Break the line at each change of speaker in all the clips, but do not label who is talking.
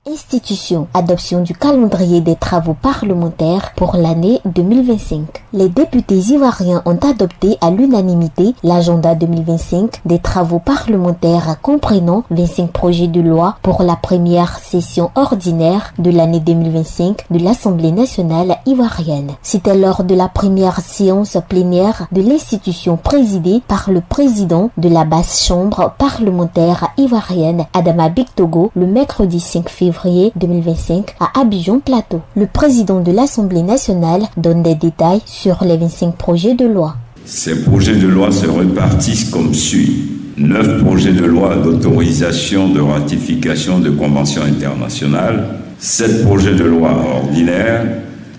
Institution, adoption du calendrier des travaux parlementaires pour l'année 2025. Les députés ivoiriens ont adopté à l'unanimité l'agenda 2025 des travaux parlementaires comprenant 25 projets de loi pour la première session ordinaire de l'année 2025 de l'Assemblée nationale ivoirienne. C'était lors de la première séance plénière de l'institution présidée par le président de la basse chambre parlementaire ivoirienne, Adama Bictogo, le mercredi 5 février 2025 à Abidjan Plateau. Le président de l'Assemblée nationale donne des détails sur les 25 projets de loi.
Ces projets de loi se répartissent comme suit. 9 projets de loi d'autorisation de ratification de conventions internationales, 7 projets de loi ordinaires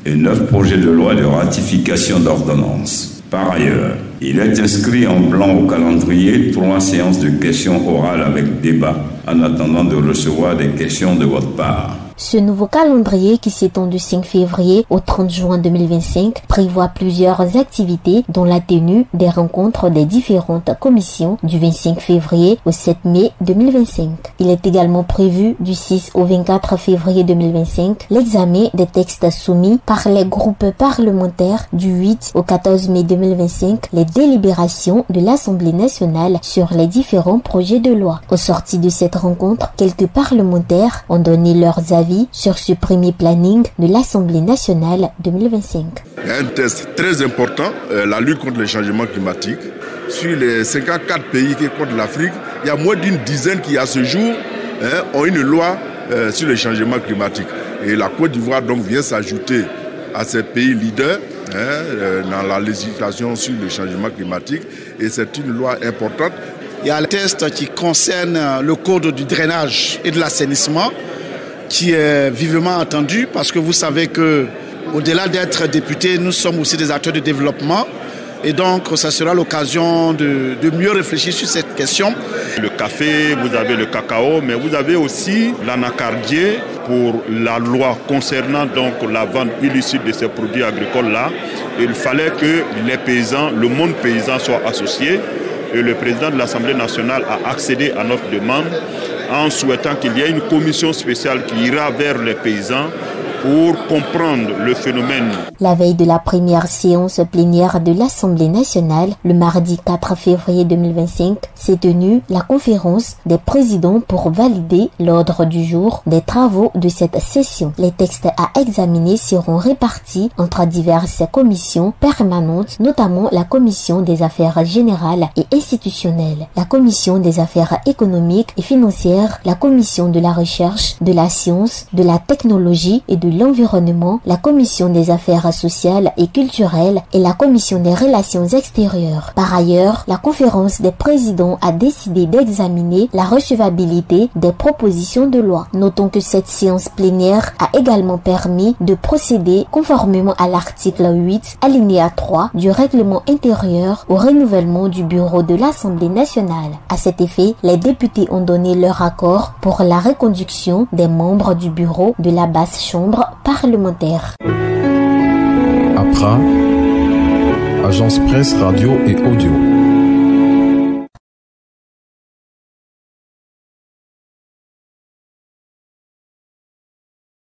et 9 projets de loi de ratification d'ordonnances. Par ailleurs, il est inscrit en blanc au calendrier 3 séances de questions orales avec débat en attendant de recevoir des questions de votre part.
Ce nouveau calendrier qui s'étend du 5 février au 30 juin 2025 prévoit plusieurs activités dont la tenue des rencontres des différentes commissions du 25 février au 7 mai 2025. Il est également prévu du 6 au 24 février 2025 l'examen des textes soumis par les groupes parlementaires du 8 au 14 mai 2025, les délibérations de l'Assemblée nationale sur les différents projets de loi. Au sorti de cette rencontre, quelques parlementaires ont donné leurs avis sur ce premier planning de l'Assemblée nationale 2025.
Il y a un test très important, la lutte contre le changement climatique. Sur les 54 pays qui comptent l'Afrique, il y a moins d'une dizaine qui, à ce jour, ont une loi sur le changement climatique. Et la Côte d'Ivoire donc vient s'ajouter à ces pays leaders dans la législation sur le changement climatique. Et c'est une loi importante.
Il y a le test qui concerne le code du drainage et de l'assainissement, qui est vivement attendu parce que vous savez que au-delà d'être députés, nous sommes aussi des acteurs de développement et donc ça sera l'occasion de mieux réfléchir sur cette question.
Le café, vous avez le cacao, mais vous avez aussi l'anacardier pour la loi concernant donc la vente illicite de ces produits agricoles-là. Il fallait que les paysans, le monde paysan soit associé et le président de l'Assemblée nationale a accédé à notre demande en souhaitant qu'il y ait une commission spéciale qui ira vers les paysans pour comprendre le phénomène.
La veille de la première séance plénière de l'Assemblée nationale, le mardi 4 février 2025, s'est tenue la conférence des présidents pour valider l'ordre du jour des travaux de cette session. Les textes à examiner seront répartis entre diverses commissions permanentes, notamment la commission des affaires générales et institutionnelles, la commission des affaires économiques et financières, la commission de la recherche, de la science, de la technologie et de l'environnement, la commission des affaires sociales et culturelles et la commission des relations extérieures. Par ailleurs, la conférence des présidents a décidé d'examiner la recevabilité des propositions de loi. Notons que cette séance plénière a également permis de procéder conformément à l'article 8, alinéa 3 du règlement intérieur au renouvellement du bureau de l'Assemblée nationale. À cet effet, les députés ont donné leur accord pour la reconduction des membres du bureau de la basse chambre parlementaire.
APRA, Agence Presse, Radio et Audio.